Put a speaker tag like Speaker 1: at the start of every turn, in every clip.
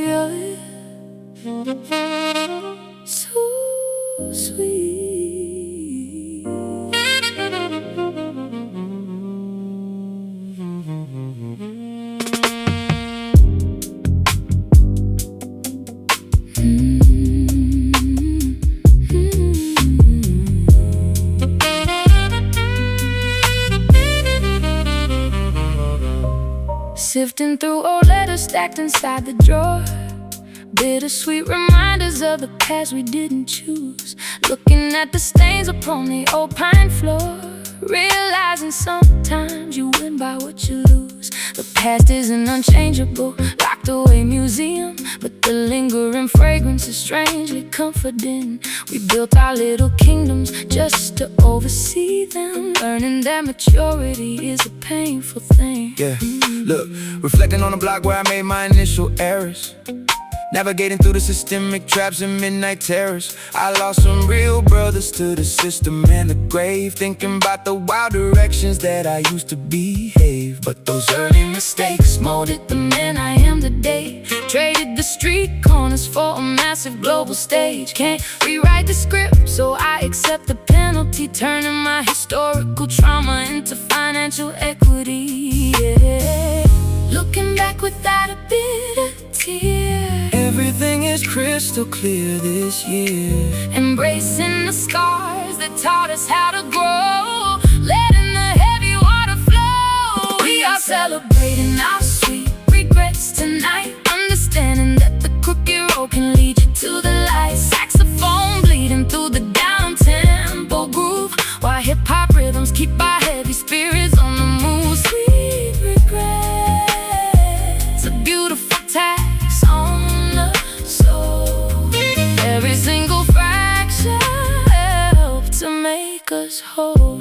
Speaker 1: Yeah. So sweet. Sifting through old letters stacked inside the drawer, bittersweet reminders of the past we didn't choose. Looking at the stains upon the old pine floor, realizing sometimes you win by what you lose. The past isn't unchangeable, locked away museum, but the lingering fragrance is strangely comforting. We built our little kingdoms just to oversee them, learning that maturity is a painful thing.
Speaker 2: Yeah, look, reflecting on the block where I made my initial errors, navigating through the systemic traps and midnight terrors. I lost some real brothers to the system and the grave, thinking about the wild directions that I used to behave. But those early mistakes molded the man I am today. Traded the street corners for a massive global stage. Can't rewrite the script, so I accept the penalty, turning my historical trauma into financial equity. Yeah. Looking back without a bit of tear, everything is crystal clear this year.
Speaker 1: Embracing the scars that taught us how to grow, letting the heavy water flow. We are celebrating our sweet regrets tonight, understanding that the crooked road can lead you to the light. Saxophone bleeding through the down-tempo groove, while hip-hop rhythms keep our heavy spirits on the move. Sweet regrets, a beautiful tax on the soul. Every single fraction helped to make us whole.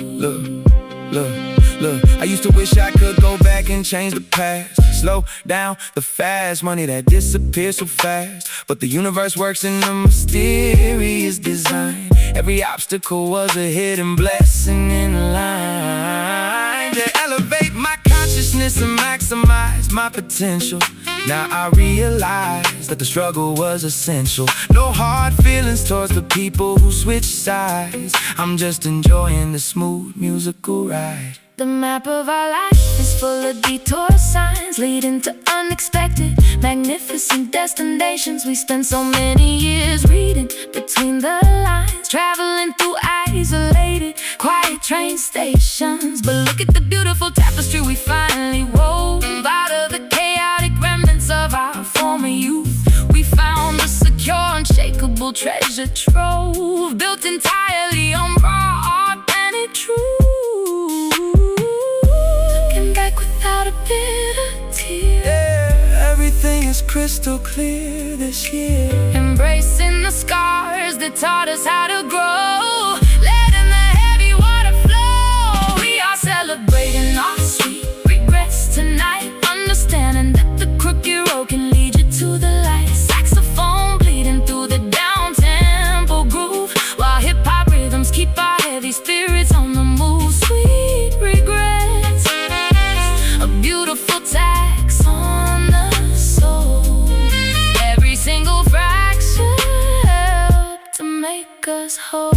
Speaker 2: Look, I used to wish I could go back and change the past, slow down the fast money that disappears so fast. But the universe works in a mysterious design. Every obstacle was a hidden blessing in line to elevate my consciousness and maximize my potential. Now I realize that the struggle was essential. No hard feelings towards the people who switched sides. I'm just enjoying the smooth musical ride.
Speaker 1: The map of our life is full of detour signs, leading to unexpected, magnificent destinations. We spent so many years reading between the lines, traveling through isolated, quiet train stations. But look at the beautiful tapestry we finally wove out of the chaotic remnants of our former youth. We found a secure, unshakable treasure trove, built entirely on raw, authentic truth. Without a bit of tear,
Speaker 2: yeah, everything is crystal clear this year.
Speaker 1: Embracing the scars that taught us how to grow, letting the heavy water flow. We are celebrating our sweet regrets tonight, understanding that the crooked road can lead you to the light. Saxophone bleeding through the down-tempo groove, while hip-hop rhythms keep our heavy spirits on the move. Sweet regrets, a beautiful tax on the soul. Every single fraction helped to make us whole.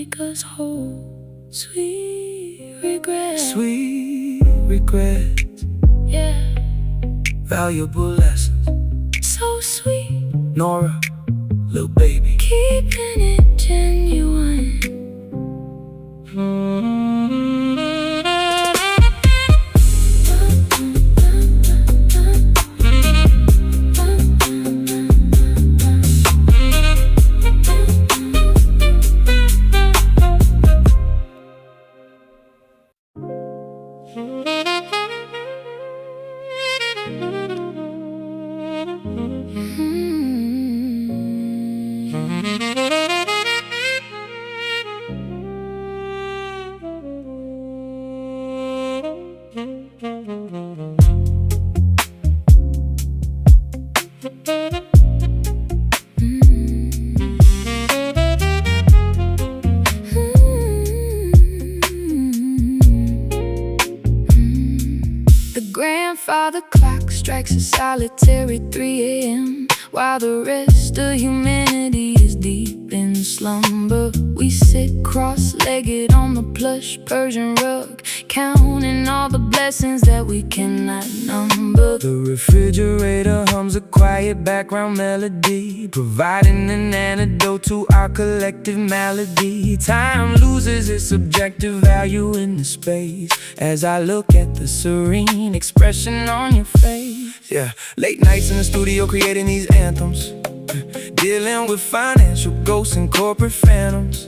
Speaker 1: make us whole. Sweet regret.
Speaker 2: Sweet regret.
Speaker 1: Yeah.
Speaker 2: Valuable lessons.
Speaker 1: So sweet.
Speaker 2: Norah, little baby.
Speaker 1: Keeping it genuine. Grandfather clock strikes a solitary 3 a.m. While the rest of humanity is deep in slumber. We sit cross-legged on the plush Persian rug, counting all the blessings that we cannot number.
Speaker 2: The refrigerator hums a quiet background melody, providing an antidote to our collective malady. Time loses its subjective value in the space as I look at the serene expression on your face. Yeah, late nights in the studio creating these anthems, dealing with financial ghosts and corporate phantoms.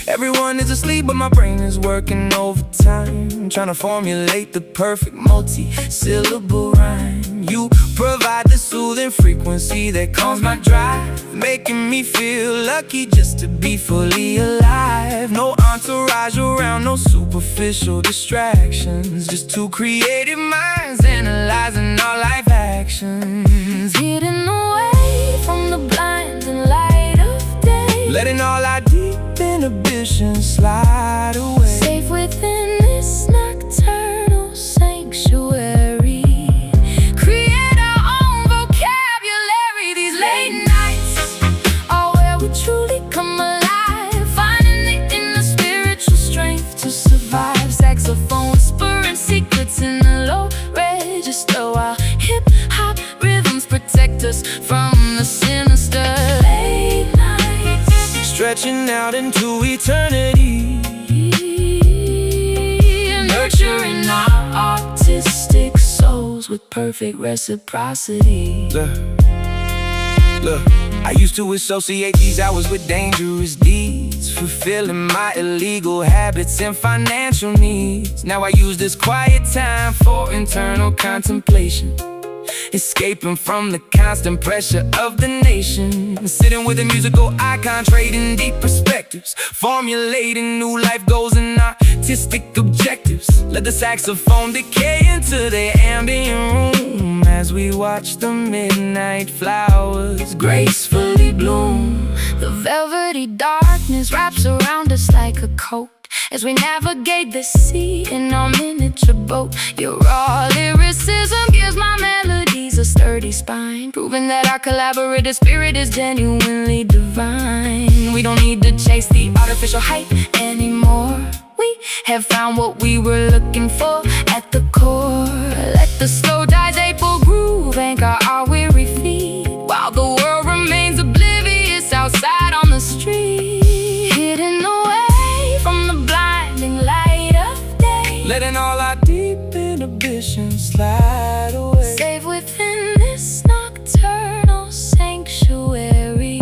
Speaker 2: Everyone is asleep but my brain is working overtime, trying to formulate the perfect multi-syllable rhyme. You provide the soothing frequency that calms my drive, making me feel lucky just to be fully alive. No entourage around, no superficial distractions, just two creative minds analyzing our life actions.
Speaker 1: Hidden away from the blinding light of day,
Speaker 2: letting all our deep inhibitions slide away.
Speaker 1: Safe within this nocturnal sanctuary, create our own vocabulary. These late nights are where we truly come alive, finding the inner spiritual strength to survive. Saxophone whispering secrets in the low register, while hip-hop rhythms protect us from the sinister. Late nights
Speaker 2: stretching out into eternity,
Speaker 1: nurturing our artistic souls with perfect reciprocity.
Speaker 2: Look, I used to associate these hours with dangerous deeds, fulfilling my illegal habits and financial needs. Now I use this quiet time for internal contemplation, escaping from the constant pressure of the nation. Sitting with a musical icon, trading deep perspectives, formulating new life goals and artistic objectives. Let the saxophone decay into the ambient room as we watch the midnight flowers gracefully bloom.
Speaker 1: The velvety darkness wraps around us like a coat as we navigate the sea in our miniature boat. Your raw lyricism gives my melodies a sturdy spine, proving that our collaborative spirit is genuinely divine. We don't need to chase the artificial hype anymore. We have found what we were looking for at the core. Let the slow April groove anchor our weary feet, while the world remains oblivious outside on the street. Hidden away from the blinding light of day,
Speaker 2: letting all our deep inhibitions slide away.
Speaker 1: Safe within this nocturnal sanctuary,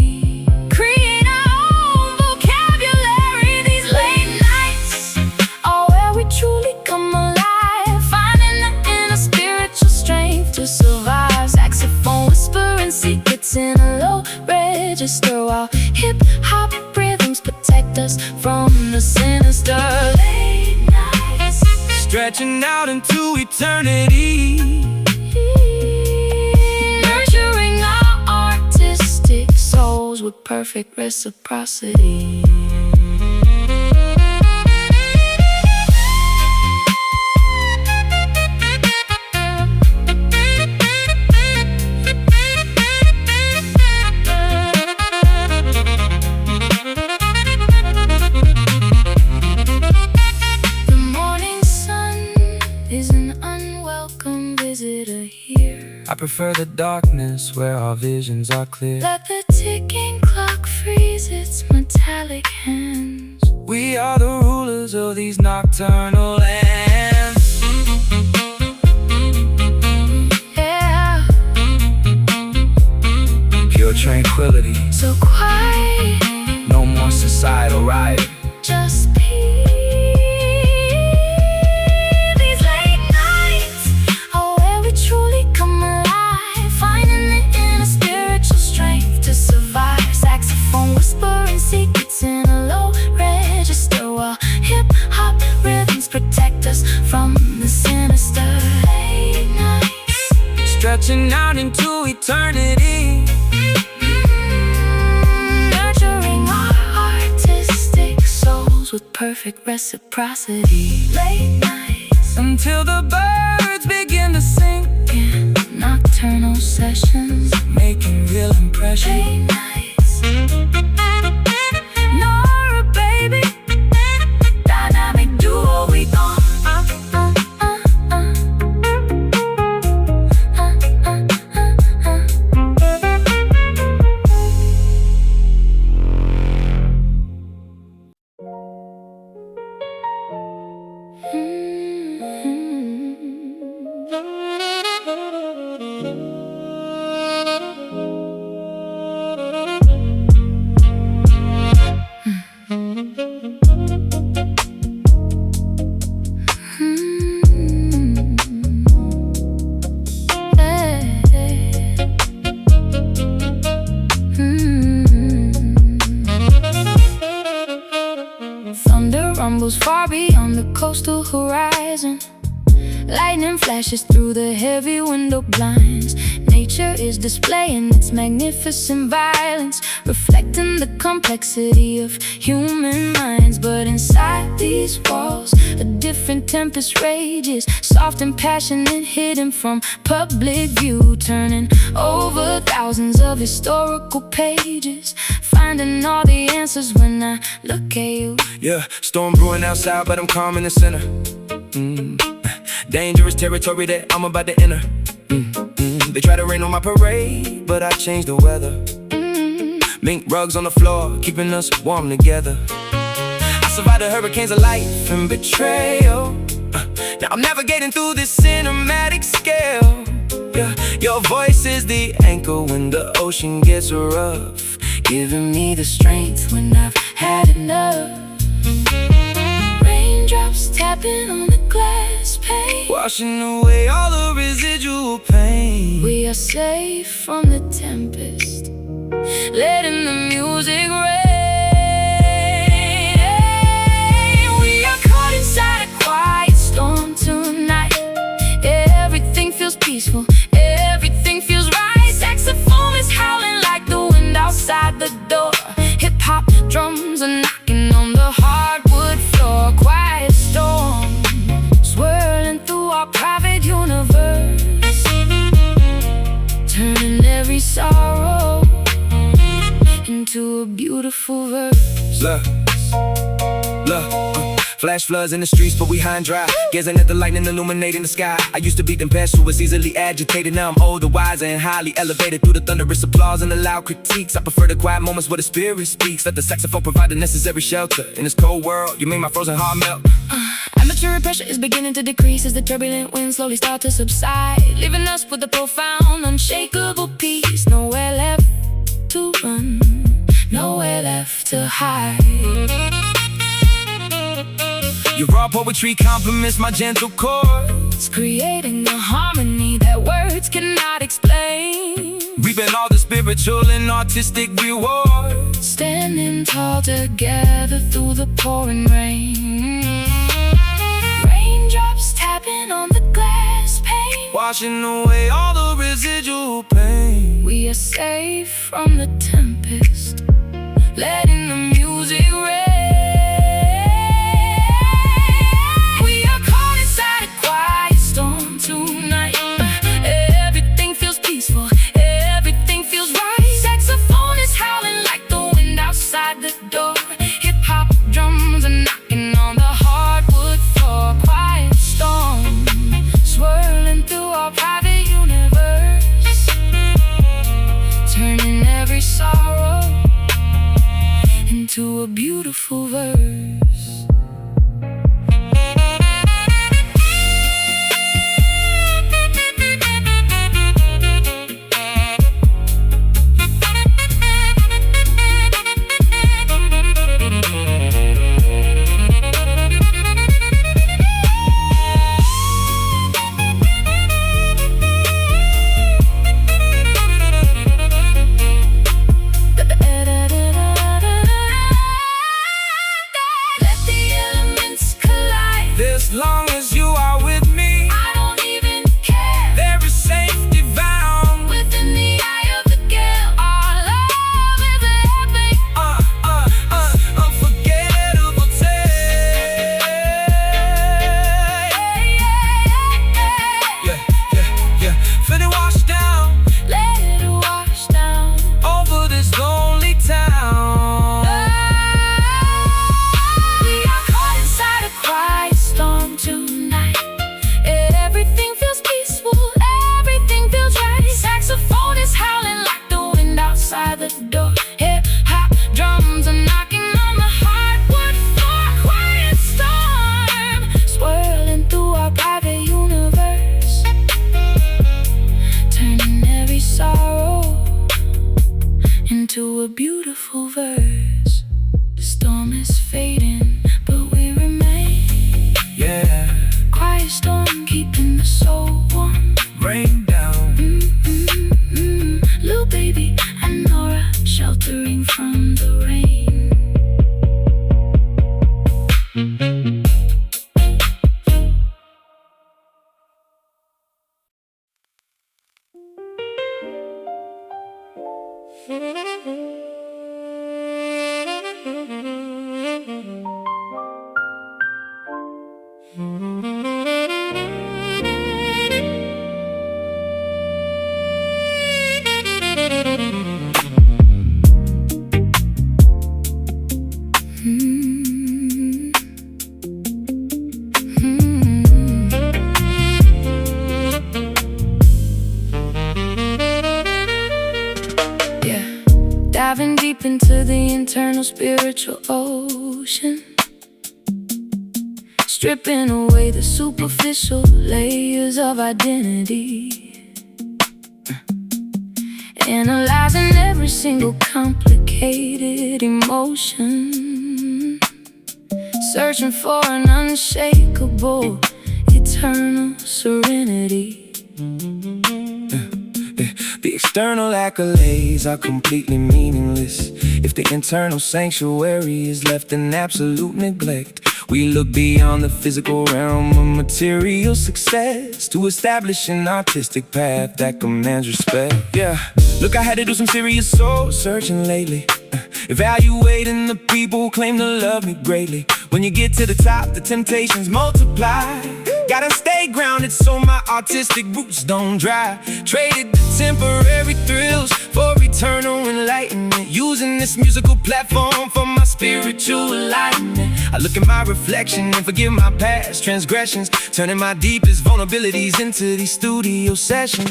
Speaker 1: create our own vocabulary. These late nights are where we truly come alive, finding the inner spiritual strength to survive. Saxophone whispering secrets in a low register, while hip-hop rhythms protect us from the sinister. Late nights
Speaker 2: stretching out into eternity,
Speaker 1: nurturing our artistic souls with perfect reciprocity.
Speaker 2: prefer the darkness where our visions are clear.
Speaker 1: Let the ticking clock freeze its metallic hands.
Speaker 2: We are the rulers of these nocturnal lands.
Speaker 1: Yeah,
Speaker 2: Pure tranquility,
Speaker 1: so quiet,
Speaker 2: no more societal riot.
Speaker 1: just peace. These late nights are where we truly come alive, finding the inner spiritual strength to survive. Saxophone whispering secrets in a low register, while hip-hop rhythms protect us from the sinister. Late nights,
Speaker 2: Stretching out into eternity.
Speaker 1: nurturing our artistic souls with perfect reciprocity. Late nights,
Speaker 2: Until the birds begin to sing,
Speaker 1: in nocturnal sessions.
Speaker 2: making real impression.
Speaker 1: Late nights, Norah, baby, dynamic duo we gon' Thunder rumbles far beyond the coastal horizon. Lightning flashes through the heavy window blinds. Nature is displaying its magnificent violence, reflecting the complexity of human minds. But inside these walls, a different tempest rages, soft and passionate, hidden from public view, turning over thousands of historical pages, finding all the answers when I look at you.
Speaker 2: Yeah, storm brewing outside, but I'm calm in the center. Dangerous territory that I'm about to enter. They try to rain on my parade, but I changed the weather. Mink rugs on the floor, keeping us warm together. I survived the hurricanes of life and betrayal. Now I'm navigating through this cinematic scale. Yeah, your voice is the anchor when the ocean gets rough, giving me the strength when I've had enough.
Speaker 1: Raindrops tapping on the glass pane,
Speaker 2: Washing away all the residual pain.
Speaker 1: we are safe from the tempest, letting the music rain. We are caught inside a quiet storm tonight. Everything feels peaceful, everything feels right. Saxophone is howling like the wind outside the door. Hip-hop drums are knocking on the hardwood floor. Quiet storm swirling through our private universe, turning every sorrow into a beautiful verse.
Speaker 2: Look, flash floods in the streets, but we high and dry, gazing at the lightning illuminating the sky. I used to be tempestuous, easily agitated. Now I'm older, wiser, and highly elevated. Through the thunderous applause and the loud critiques, I prefer the quiet moments where the spirit speaks. Let the saxophone provide the necessary shelter. In this cold world, you made my frozen heart melt.
Speaker 1: Atmospheric pressure is beginning to decrease as the turbulent winds slowly start to subside, leaving us with a profound, unshakable peace. Nowhere left to run, nowhere left to hide.
Speaker 2: Your raw poetry compliments my gentle chords,
Speaker 1: Creating a harmony that words cannot explain.
Speaker 2: reaping all the spiritual and artistic rewards.
Speaker 1: Standing tall together through the pouring rain. Raindrops tapping on the glass pane,
Speaker 2: Washing away all the residual pain.
Speaker 1: we are safe from the tempest, letting the music rain. We are caught inside a quiet storm tonight. Everything feels peaceful, everything feels right. Saxophone is howling like the wind outside the door. Hip-hop drums are knocking on the hardwood floor. Quiet storm swirling through our private universe, eternal spiritual ocean, stripping away the superficial layers of identity, analyzing every single complicated emotion, searching for an unshakable, eternal serenity.
Speaker 2: The external accolades are completely meaningless if the internal sanctuary is left in absolute neglect. We look beyond the physical realm of material success to establish an artistic path that commands respect. Yeah, look, I had to do some serious soul searching lately, evaluating the people who claim to love me greatly. When you get to the top, the temptations multiply. Gotta stay grounded so my artistic roots don't dry. Traded the temporary thrills for eternal enlightenment, using this musical platform for my spiritual alignment. I look at my reflection and forgive my past transgressions, turning my deepest vulnerabilities into these studio sessions.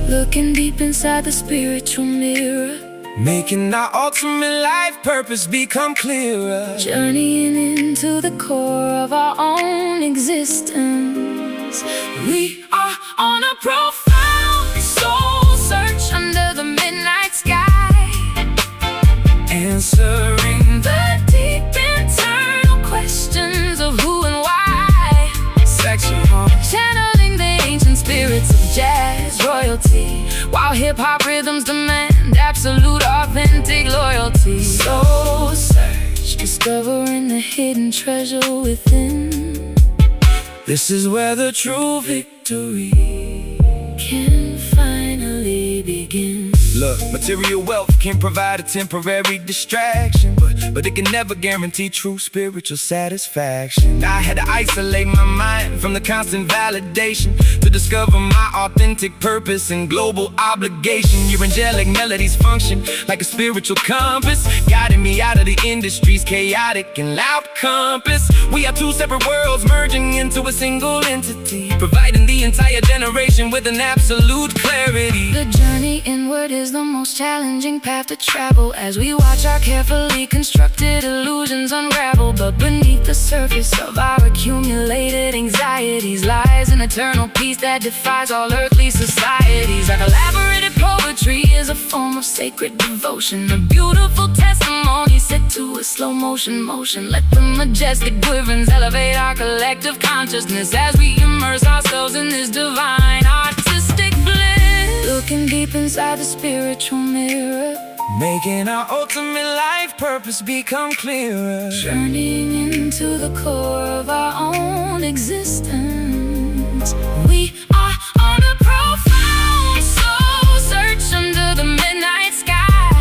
Speaker 1: Looking deep inside the spiritual mirror,
Speaker 2: making our ultimate life purpose become clearer,
Speaker 1: journeying into the core of our own existence. We are on a profound soul search under the midnight sky,
Speaker 2: answering
Speaker 1: the deep internal questions of who and why.
Speaker 2: Saxophone,
Speaker 1: channeling the ancient spirits of jazz royalty, while hip-hop rhythms demand absolute authentic loyalty.
Speaker 2: soul search,
Speaker 1: Discovering the hidden treasure within.
Speaker 2: this is where the true victory
Speaker 1: Can finally begin.
Speaker 2: Look, material wealth can provide a temporary distraction, but it can never guarantee true spiritual satisfaction. I had to isolate my mind from the constant validation to discover my authentic purpose and global obligation. Your angelic melodies function like a spiritual compass, guiding me out of the industry's chaotic and loud compass. We are two separate worlds merging into a single entity, providing the entire generation with an absolute clarity.
Speaker 1: The journey inward is the most challenging path to travel, as we watch our carefully constructed illusions unravel. But beneath the surface of our accumulated anxieties lies an eternal peace that defies all earthly societies. Our collaborative poetry is a form of sacred devotion, a beautiful testimony set to a slow motion. Let the majestic quiverings elevate our collective consciousness as we immerse ourselves in this divine artistic bliss. Looking deep inside the spiritual mirror,
Speaker 2: making our ultimate life purpose become clearer,
Speaker 1: journeying into the core of our own existence. We are on a profound soul search under the midnight sky,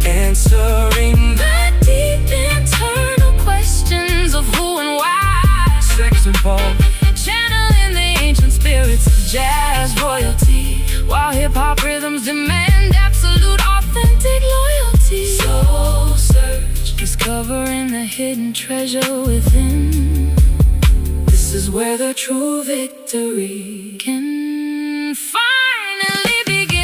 Speaker 2: answering
Speaker 1: the deep internal questions of who and why.
Speaker 2: Saxophone,
Speaker 1: channeling the ancient spirits of jazz royalty, while hip-hop rhythms demand absolute authentic loyalty. Soul search, discovering the hidden treasure within. This is where the true victory can finally begin.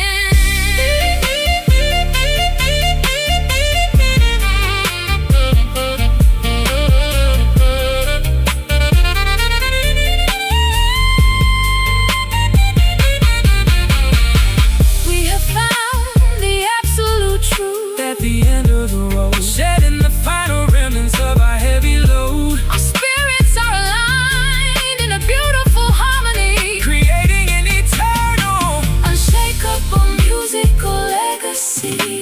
Speaker 1: We have found the absolute truth
Speaker 2: at the end of the road, shedding the final remnants of our heavy load.
Speaker 1: Our spirits are aligned in a beautiful harmony,
Speaker 2: Creating an eternal,
Speaker 1: unshakable musical legacy.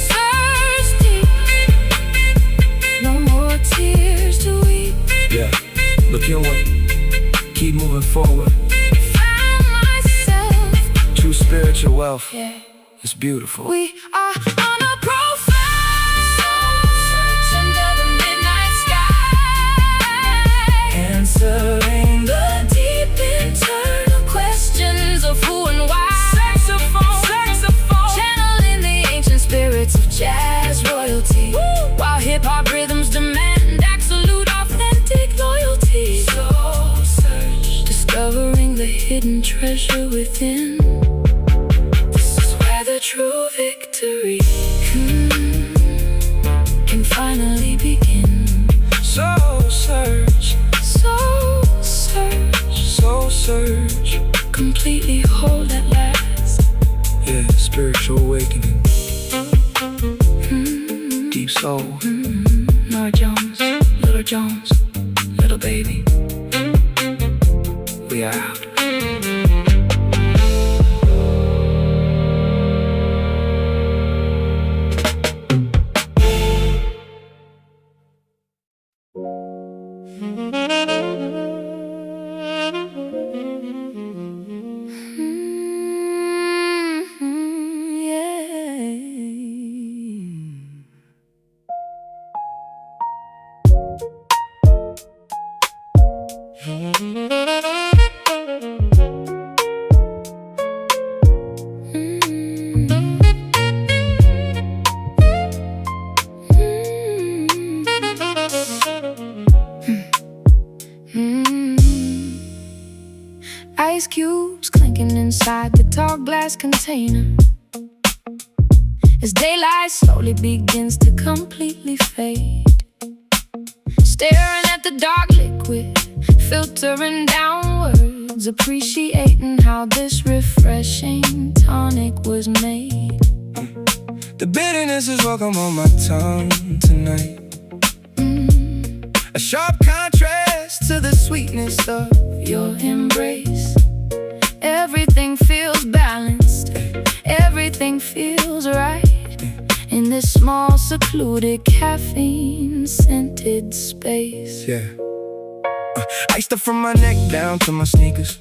Speaker 1: Search deep, no more tears to weep.
Speaker 2: yeah, look your way, keep moving forward.
Speaker 1: Found myself,
Speaker 2: True spiritual wealth
Speaker 1: yeah.
Speaker 2: is beautiful.
Speaker 1: We are on a profound soul search under the midnight sky,
Speaker 2: Answering
Speaker 1: the deep internal questions of who and why.
Speaker 2: saxophone,
Speaker 1: Channeling the ancient spirits of jazz royalty, while hip-hop rhythms demand absolute authentic loyalty.
Speaker 2: soul search,
Speaker 1: Discovering the hidden treasure within. This is where the true victory can finally begin.
Speaker 2: Soul search,
Speaker 1: Soul search,
Speaker 2: soul search.
Speaker 1: completely whole at last.
Speaker 2: Yeah, spiritual awakening. Deep soul.
Speaker 1: Norah Jones, little baby.
Speaker 2: We are out.
Speaker 1: Ice cubes clinking inside the tall glass container as daylight slowly begins to completely fade. Staring at the dark liquid, filtering downwards, appreciating how this refreshing tonic was made.
Speaker 2: The bitterness is welcome on my tongue tonight. A sharp contrast to the sweetness of
Speaker 1: Your embrace, everything feels balanced, everything feels right in this small, secluded, caffeine-scented space.
Speaker 2: yeah. Iced up from my neck down to my sneakers.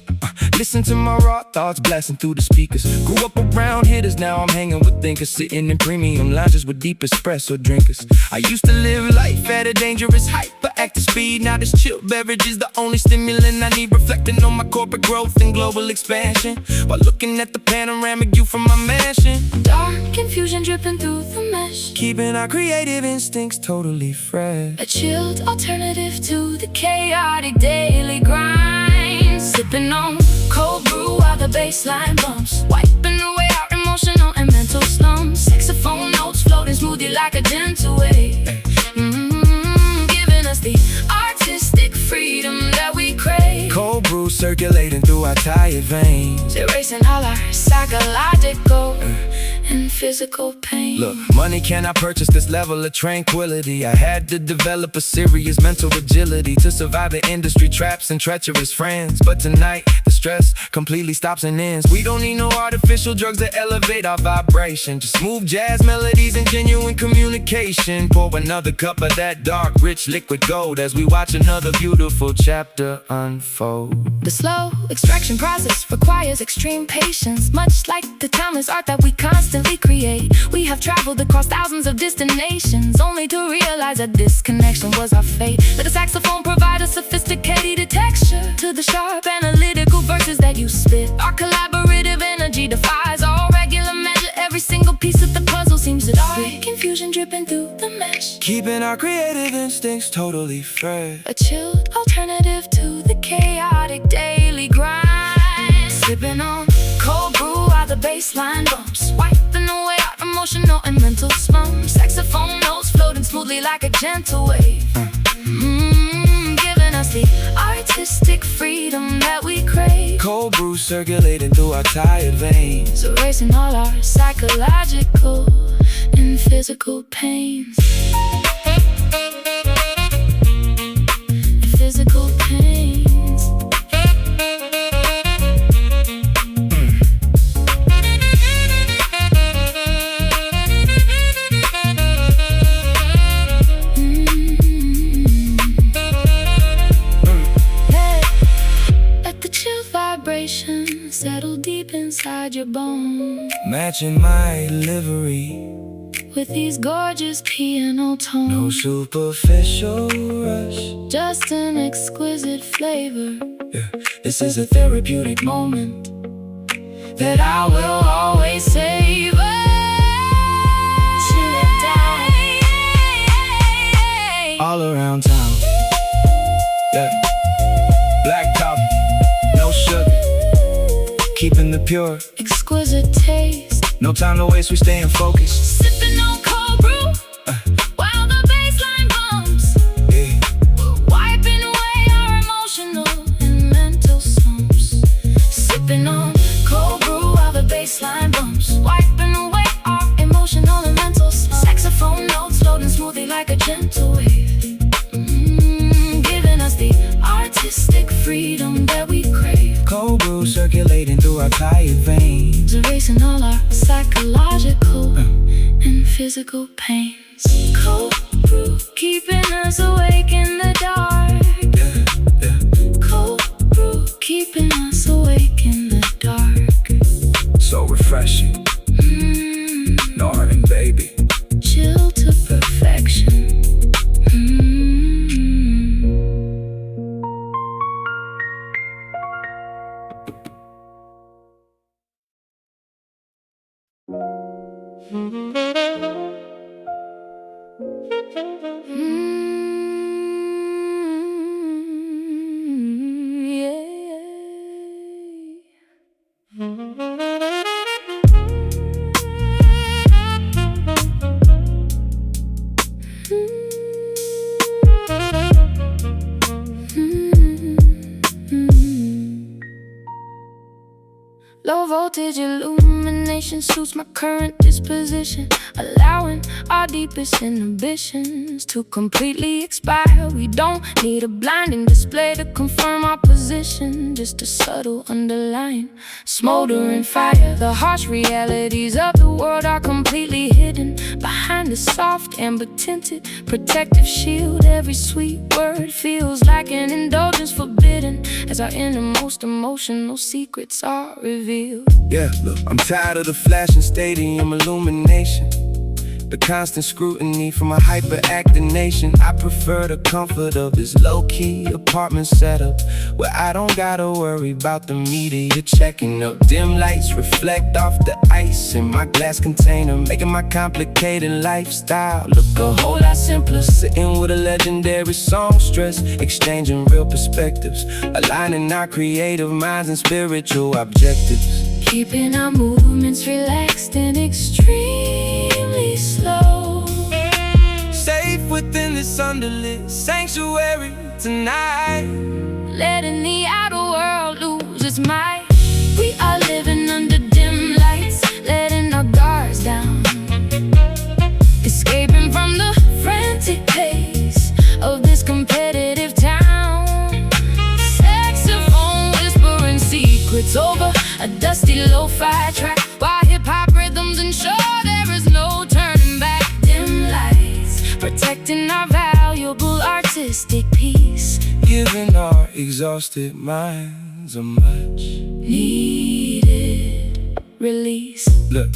Speaker 2: Listen to my raw thoughts blasting through the speakers. Grew up around hitters, now I'm hanging with thinkers. Sitting in premium lounges with deep espresso drinkers. I used to live life at a dangerous hyperactive speed. Now this chill beverage is the only stimulant I need. Reflecting on my corporate growth and global expansion, while looking at the panoramic view from my mansion.
Speaker 1: Dark confusion dripping through the mesh,
Speaker 2: Keeping our creative instincts totally fresh.
Speaker 1: a chilled alternative to the chaotic daily grind. Sipping on cold brew while the baseline bumps, wiping away our emotional and mental slumps. Saxophone notes floating smoothly like a gentle wave, giving us the artistic freedom that we crave.
Speaker 2: Cold brew circulating through our tired veins,
Speaker 1: Erasing all our psychological and physical pain.
Speaker 2: Look, money cannot purchase this level of tranquility. I had to develop a serious mental agility to survive the industry traps and treacherous friends. But tonight, the stress completely stops and ends. We don't need no artificial drugs to elevate our vibration, just smooth jazz melodies and genuine communication. Pour another cup of that dark, rich liquid gold as we watch another beautiful chapter unfold.
Speaker 1: The slow extraction process requires extreme patience, much like the timeless art that we constantly create. We have traveled across thousands of distant nations, only to realize that this connection was our fate. Let the saxophone provide a sophisticated texture to the sharp analytical verses that you spit. Our collaborative energy defies all regular measure. Every single piece of the puzzle seems to fit. Confusion dripping through the mesh,
Speaker 2: Keeping our creative instincts totally fresh.
Speaker 1: a chilled alternative to the chaotic daily grind. Sipping on cold brew while the baseline bumps, wiping away our emotional and mental slumps. Saxophone notes floating smoothly like a gentle wave, giving us the artistic freedom that we crave.
Speaker 2: Cold brew circulating through our tired veins,
Speaker 1: Erasing all our psychological and physical pains. Physical pains. Let the chill vibration settle deep inside your bones,
Speaker 2: matching my livery.
Speaker 1: with these gorgeous piano
Speaker 2: No
Speaker 1: tones.
Speaker 2: superficial rush.
Speaker 1: Just an exquisite flavor.
Speaker 2: Yeah,
Speaker 1: This is a therapeutic moment that I will always savor. Chill it down.
Speaker 2: all around town. Yeah, black coffee, no sugar, keeping the pure.
Speaker 1: Exquisite taste.
Speaker 2: No time to waste, we staying focused.
Speaker 1: Sipping on cold brew while the bassline bumps,
Speaker 2: Yeah.
Speaker 1: wiping away our emotional and mental slumps. Sipping on cold brew while the bassline bumps, wiping away our emotional and mental slumps. Saxophone notes loading smoothly like a gentle wave, giving us the artistic freedom that we crave.
Speaker 2: Cold brew circulating through our tired veins,
Speaker 1: Erasing all our psychological and physical pains. Cold brew keeping us awake in the dark. Cold brew keeping us awake in the dark.
Speaker 2: so refreshing. Norah and baby,
Speaker 1: Chill to perfection. Low voltage illumination suits my current disposition, allowing our deepest inhibitions to completely expire. We don't need a blinding display to confirm our position, just a subtle underlying smoldering fire. The harsh realities of the world are completely hidden behind the soft amber tinted protective shield. Every sweet word feels like an indulgence forbidden as our innermost emotional secrets are revealed.
Speaker 2: yeah, look, I'm tired of the flashing stadium illumination, the constant scrutiny from a hyperactive nation. I prefer the comfort of this low-key apartment setup, where I don't gotta worry about the media checking up. Dim lights reflect off the ice in my glass container, making my complicated lifestyle look a whole lot simpler. Sitting with a legendary songstress, exchanging real perspectives, aligning our creative minds and spiritual objectives.
Speaker 1: Keeping our movements relaxed and extremely slow.
Speaker 2: Safe within this underlit sanctuary tonight,
Speaker 1: Letting the outer world lose its might. We are living under dim lights, letting our guards down, escaping from the frantic pace of this competitive town. Saxophone whispering secrets over a dusty lo-fi track, while hip-hop rhythms ensure there is no turning back. Dim lights protecting our valuable artistic peace,
Speaker 2: giving our exhausted minds a much
Speaker 1: needed release.
Speaker 2: look.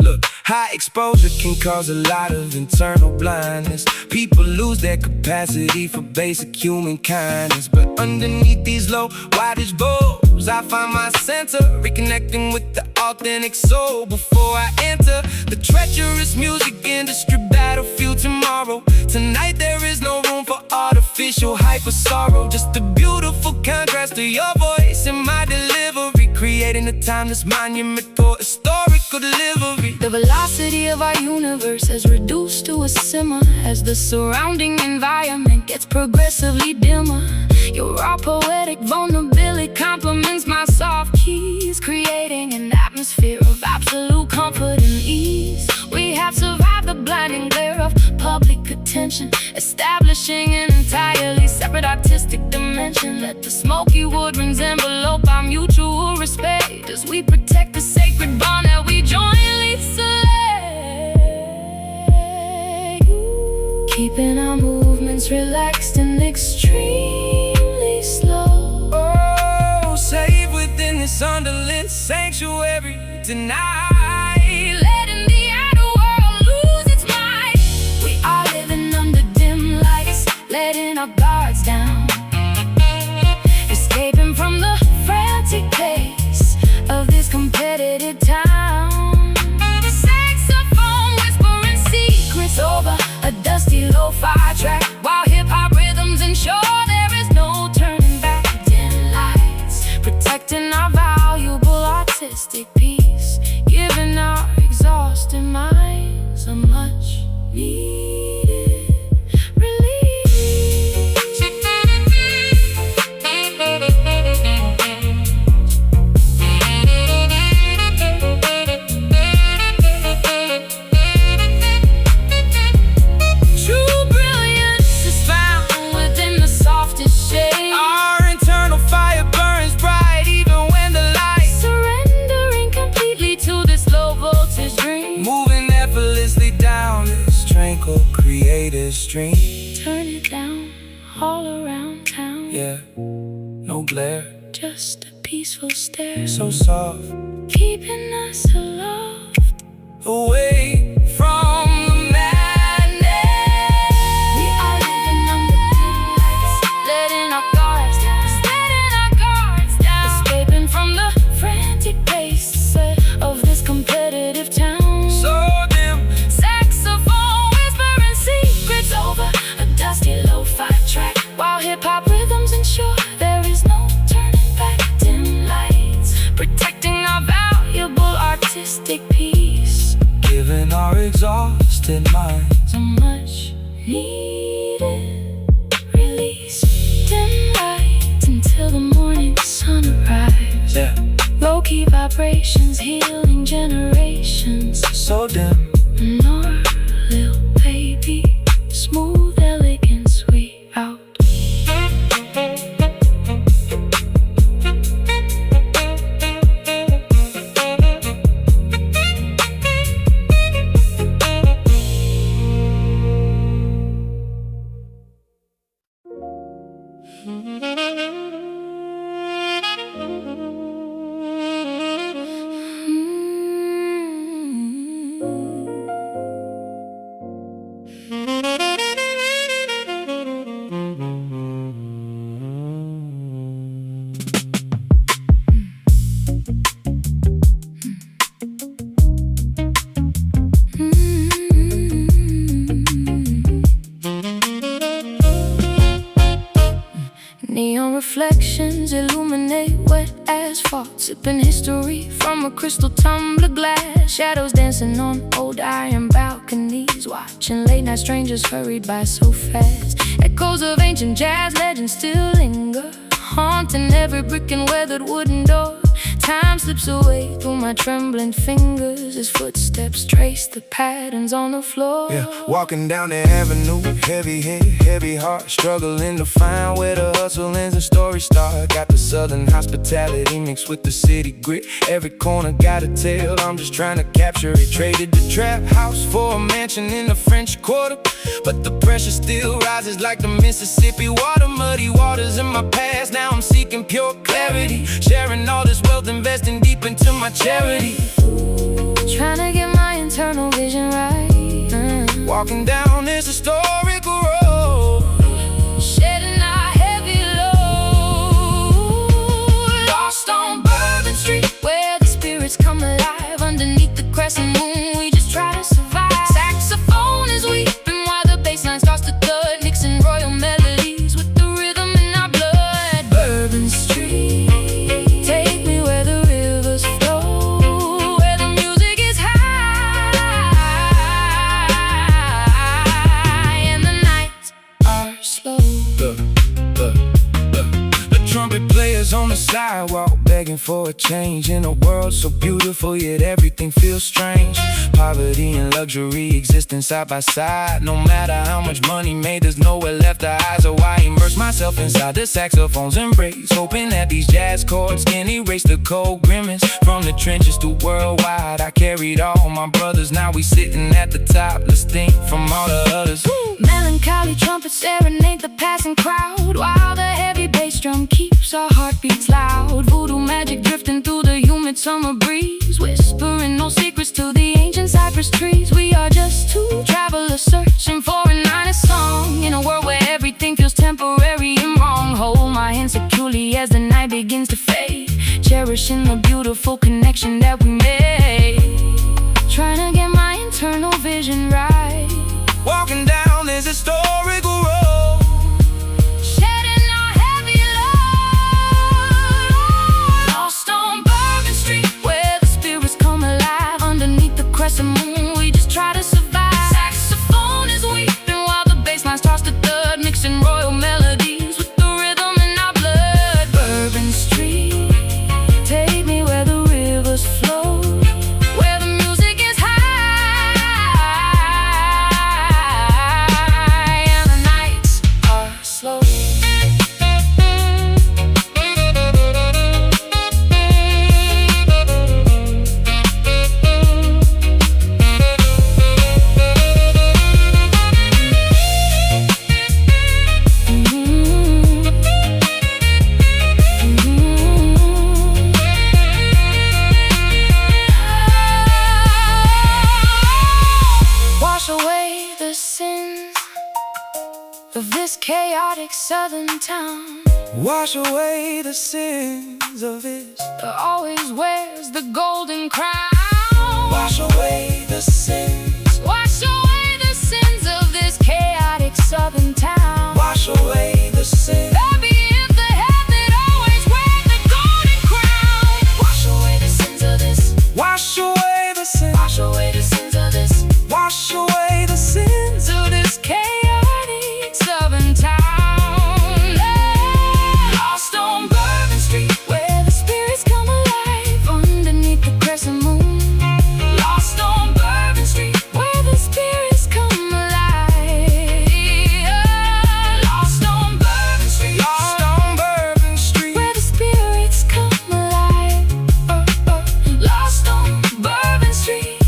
Speaker 2: Look, high exposure can cause a lot of internal blindness. People lose their capacity for basic human kindness. But underneath these low wattage bulbs, I find my center, reconnecting with the authentic soul before I enter the treacherous music industry battlefield tomorrow. Tonight there is no room for artificial hyper sorrow, just a beautiful contrast to your voice and my delivery, creating a timeless monument for historical delivery.
Speaker 1: The velocity of our universe has reduced to a simmer as the surrounding environment gets progressively dimmer. Your raw poetic vulnerability complements my soft keys, creating an atmosphere of absolute comfort and ease. We have survived the blinding glare of public attention, establishing an entirely separate artistic dimension. Let the smoky wood rings envelope our mutual respect as we protect the sacred bond that we jointly select. Keeping our movements relaxed and extremely slow.
Speaker 2: Oh, safe within this underlit sanctuary tonight,
Speaker 1: Letting the outer world lose its might. We are living under dim lights, letting our guards down, escaping from the frantic pace of this competitive town. Saxophone whispering secrets over a dusty lo-fi track, while hip-hop rhythms ensure there is no turning back. Dim lights protecting our valuable artistic peace.
Speaker 2: magical creator's dream.
Speaker 1: Turn it down, all around town.
Speaker 2: Yeah, no glare,
Speaker 1: just a peaceful stare.
Speaker 2: so soft,
Speaker 1: keeping us aloft,
Speaker 2: away from the madness.
Speaker 1: We are living under dim lights, letting our guards down, escaping from the frantic pace of this competitive town.
Speaker 2: So dim,
Speaker 1: saxophone whispering secrets over a dusty lo-fi track, while hip-hop rhythms ensure there is no turning back. Dim lights protecting our valuable artistic peace,
Speaker 2: giving our exhausted minds
Speaker 1: a much needed release. Dim lights until the morning sun arrives.
Speaker 2: Yeah,
Speaker 1: low-key vibrations healing generations.
Speaker 2: so dim,
Speaker 1: Norah, lil baby, smooth elegance we out. Neon reflections illuminate wet asphalt, sipping history from a crystal tumbler glass. Shadows dancing on old iron balconies, watching late night strangers hurried by so fast. Echoes of ancient jazz legends still linger, haunting every brick and weathered wooden door. Time slips away through my trembling fingers as footsteps trace the patterns on the floor.
Speaker 2: yeah, walking down the avenue, heavy head, heavy heart, struggling to find where the hustle ends and story start. Got the southern hospitality mixed with the city grit. Every corner got a tale, I'm just trying to capture it. Traded the trap house for a mansion in the French Quarter, but the pressure still rises like the Mississippi water. Muddy waters in my past, now I'm seeking pure clarity. Sharing all this wealth, investing deep into my charity.
Speaker 1: Trying to get my internal vision right.
Speaker 2: Walking down this historical road,
Speaker 1: Shedding our heavy load. Lost on Bourbon Street, where the spirits come alive. Underneath the crescent moon, we just try to survive. Saxophone is weeping while the bass line starts to thud, mixing royal melodies with the rhythm in our blood. Bourbon Street, take me where the rivers flow, where the music is high and the nights are slow.
Speaker 2: The trumpet players on the sidewalk begging for a change. In a world so beautiful yet everything feels strange. Poverty and luxury existing side by side. No matter how much money made, there's nowhere left to hide. So I immerse myself inside the saxophone's embrace, hoping that these jazz chords can erase the cold grimace. From the trenches to worldwide, I carried all my brothers. Now we sitting at the top, let's think from all the others.
Speaker 1: Melancholy trumpets serenade the passing crowd, while the heavy bass drum keeps our heartbeats loud. Voodoo magic drifting through the humid summer breeze, whispering no secrets to the ancient cypress trees. We are just two travelers searching for an honest song, in a world where everything feels temporary and wrong. Hold my hand securely as the night begins to fade, cherishing the beautiful connection that we made. Trying to get my internal vision right.
Speaker 2: Walking down this historical road,
Speaker 1: Shedding our heavy load. Lost on Bourbon Street, where the spirits come alive. Underneath the crescent moon, we just try to survive. Saxophone is weeping while the bass line starts to thud, mixing royal melodies with the rhythm in our blood. Bourbon Street, take me where the rivers flow, where the music is high of this chaotic southern town.
Speaker 2: Wash away the sins of this
Speaker 1: that always wears the golden crown.
Speaker 2: Wash away the sins.
Speaker 1: Wash away the sins of this chaotic southern town.
Speaker 2: Wash away the sins.
Speaker 1: Baby, if the head that always wears the golden crown. Wash away the sins of this.
Speaker 2: Wash away the sins.
Speaker 1: Wash away the sins of this.
Speaker 2: Wash away the sins
Speaker 1: of this chaotic southern town. Lost on Bourbon Street, where the spirits come alive underneath the crescent moon. Lost on Bourbon Street, where the spirits come alive. Lost on Bourbon Street.
Speaker 2: Lost on Bourbon Street,
Speaker 1: where the spirits come alive. Lost on Bourbon Street.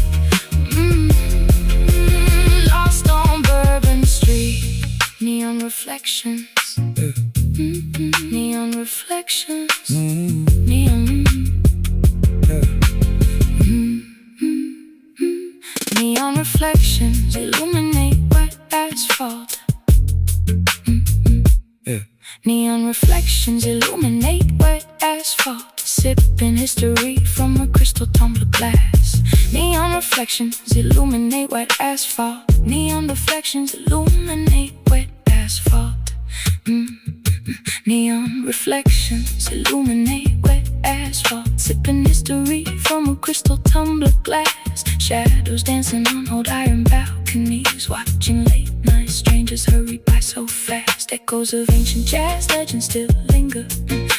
Speaker 1: Lost on Bourbon Street. Neon reflections. Neon reflections. Neon. Neon reflections illuminate wet asphalt. Neon reflections illuminate wet asphalt. Sipping history from a crystal tumbler glass. Neon reflections illuminate wet asphalt. Neon reflections illuminate wet asphalt. Neon reflections illuminate wet asphalt. Sipping history from a crystal tumbler glass. Shadows dancing on old iron balconies. Watching late night strangers hurry by so fast. Echoes of ancient jazz legends still linger,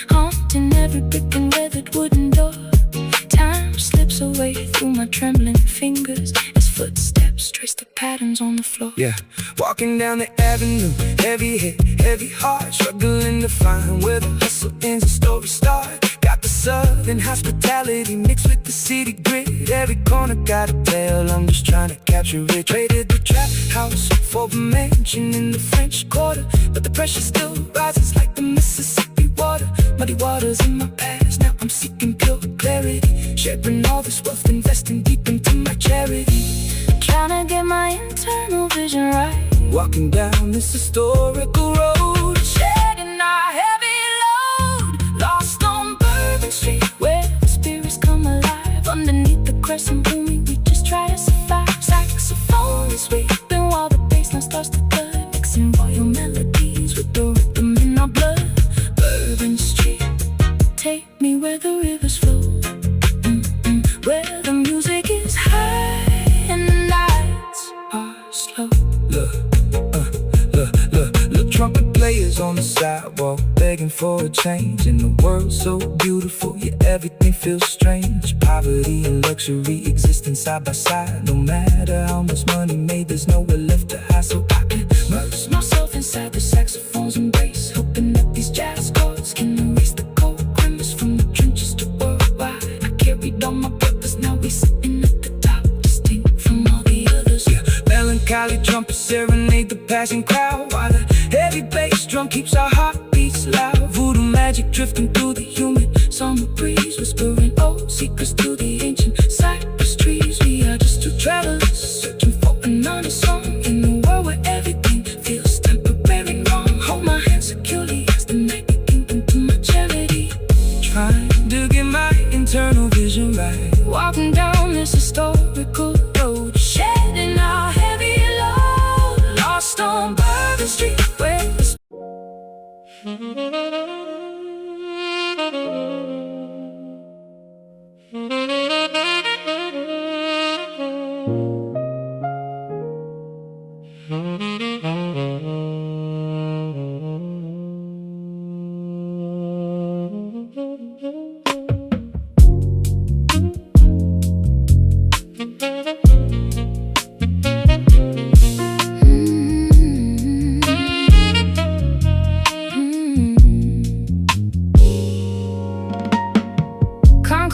Speaker 1: haunting every brick and weathered wooden door. Time slips away through my trembling fingers as footsteps trace the patterns on the floor.
Speaker 2: Yeah, walking down the avenue, heavy head, heavy heart, struggling to find where the hustle ends and story starts. Got the southern hospitality mixed with the city grit. Every corner got a tale, I'm just trying to capture it. Traded the trap house for a mansion in the French Quarter, but the pressure still rises like the Mississippi water. Muddy waters in my past, now I'm seeking pure clarity. Sharing all this wealth, investing deep into my charity.
Speaker 1: Trying to get my internal vision right.
Speaker 2: Walking down this historical road,
Speaker 1: shedding our heavy load. Lost on Bourbon Street, where the spirits come alive underneath the crescent moon. We just try to survive. Saxophone is weeping while the bassline starts to thud, mixing royal melodies with the rhythm in our blood. Bourbon Street, take me where the rivers flow, where the music is high and the nights are slow.
Speaker 2: Look, trumpet players on the sidewalk, begging for a change. In the world so beautiful, yeah, everything feels strange. Poverty and luxury existing side by side. No matter how much money made, there's nowhere left to hide. So I can immerse
Speaker 1: myself inside the saxophone's embrace, hoping that these jazz chords can erase the cold grimace from the trenches to worldwide. I carried all my purpose, now we sitting at the top, distinct from all the others.
Speaker 2: Yeah, melancholy trumpets serenade the passing crowd, while the heavy bass drum keeps our heartbeats loud. Voodoo magic drifting through the humid summer breeze, whispering old secrets to the ancient cypress trees. We are just two travelers searching for an honest song in the world where everything feels temporary and wrong. Hold my hand securely as the night begins into my charity. Trying to get my internal vision right.
Speaker 1: Walking down this historical road, shedding our heavy load. Lost on Bourbon Street, where the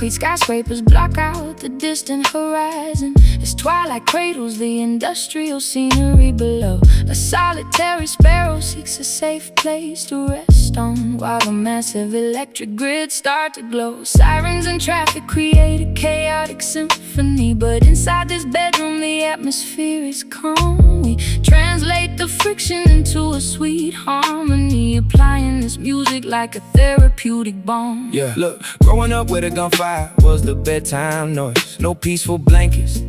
Speaker 1: skyscrapers block out the distant horizon as twilight cradles the industrial scenery below. A solitary sparrow seeks a safe place to rest. stone, while the massive electric grid start to glow. Sirens and traffic create a chaotic symphony, but inside this bedroom the atmosphere is calm. We translate the friction into a sweet harmony, applying this music like a therapeutic balm.
Speaker 2: Yeah, look, growing up with a gunfire was the bedtime noise. No peaceful blankets,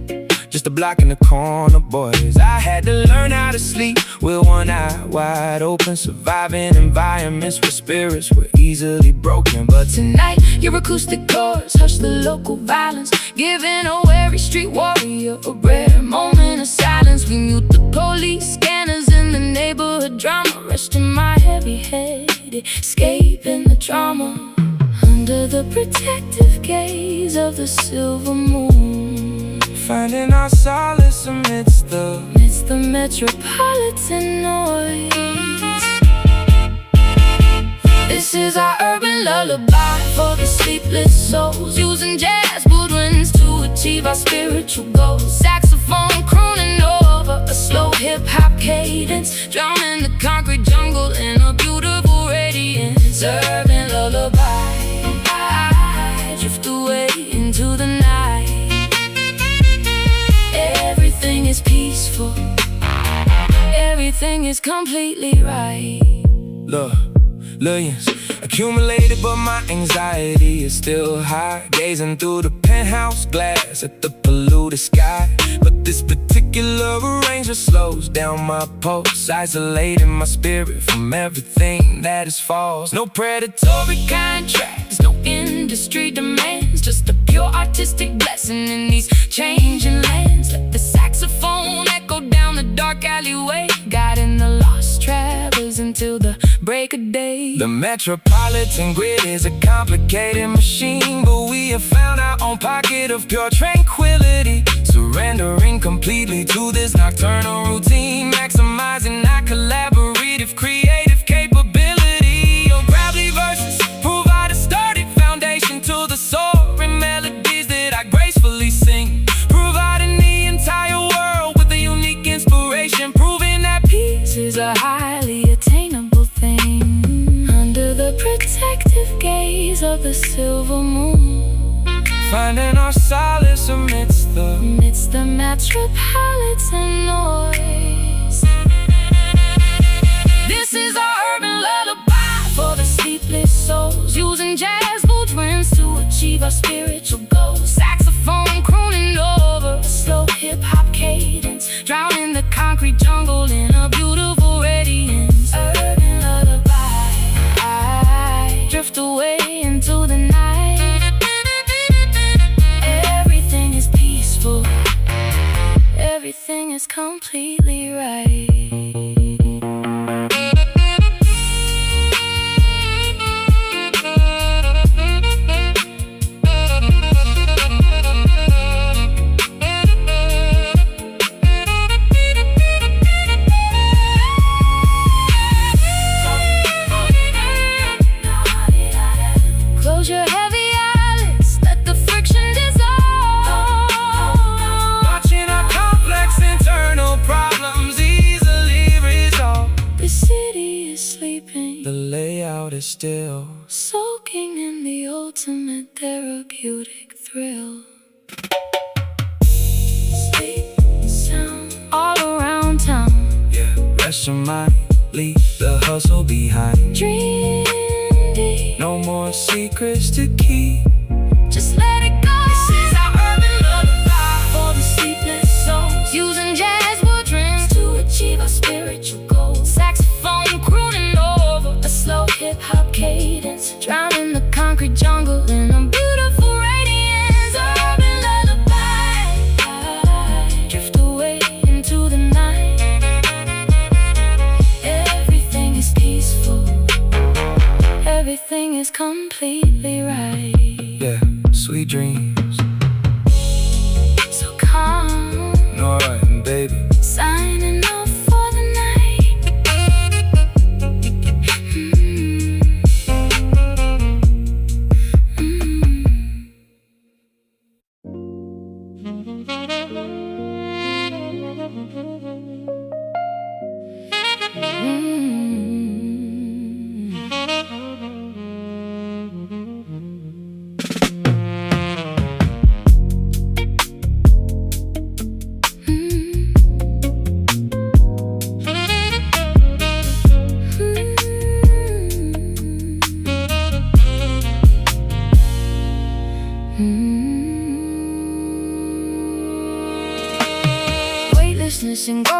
Speaker 2: just a block in the corner, boys. I had to learn how to sleep with one eye wide open, surviving environments where spirits were easily broken. But
Speaker 1: tonight, your acoustic chords hush the local violence, giving a weary street warrior a rare moment of silence. We mute the police scanners in the neighborhood drama, resting my heavy head, escaping the trauma. Under the protective gaze of the silver moon,
Speaker 2: finding our solace amidst
Speaker 1: the metropolitan noise. This is our urban lullaby for the sleepless souls, using jazz woodwinds to achieve our spiritual goals. Saxophone crooning over a slow hip-hop cadence, drowning the concrete jungle in a beautiful radiance. Urban lullaby, I drift away into the night. Everything is peaceful, everything is completely right.
Speaker 2: Look, millions accumulated, but my anxiety is still high, gazing through the penthouse glass at the polluted sky. But this particular arrangement slows down my pulse, isolating my spirit from everything that is false. No predatory contracts, no industry demands, just a pure artistic blessing in these changing lands. Let the saxophone echo down the dark alleyway, guiding the lost travelers until the break of day. The Metropolitan grid is a complicated machine, but we have found our own pocket of pure tranquility, surrendering completely to this nocturnal routine, maximizing our collaborative creative capability. Your gravelly verses provide a sturdy foundation to the soaring melodies that I gracefully sing, providing the entire world with a unique inspiration, proving that peace is a highly attainable thing. Under the protective gaze of the silver moon, finding our solace amidst
Speaker 1: the metropolitan noise. This is our urban lullaby for the sleepless souls, using jazz woodwinds to achieve our spiritual goals. Saxophone crooning over a slow hip-hop cadence, drowning the concrete jungle in a beautiful radiance. Urban lullaby, I drift away into the night. Everything is peaceful, everything is completely right. Close your heavy eyelids, let the friction dissolve,
Speaker 2: watching our complex internal problems easily resolved.
Speaker 1: the city is sleeping,
Speaker 2: The layout is still,
Speaker 1: soaking in the ultimate therapeutic thrill. Sleep sound all around town,
Speaker 2: yeah, rest your mind, leave the hustle behind.
Speaker 1: dream deep,
Speaker 2: No more secrets to keep.
Speaker 1: just let it go. This is our urban lullaby for the sleepless souls, using jazz woodwinds to achieve our spiritual goals. Saxophone crooning over a slow hip-hop cadence, drowning the concrete jungle in a beautiful radiance. Urban lullaby, I drift away into the night. Everything is peaceful, everything is completely right.
Speaker 2: Yeah, sweet dreams,
Speaker 1: So calm,
Speaker 2: Norah and baby.
Speaker 1: signing off for the night.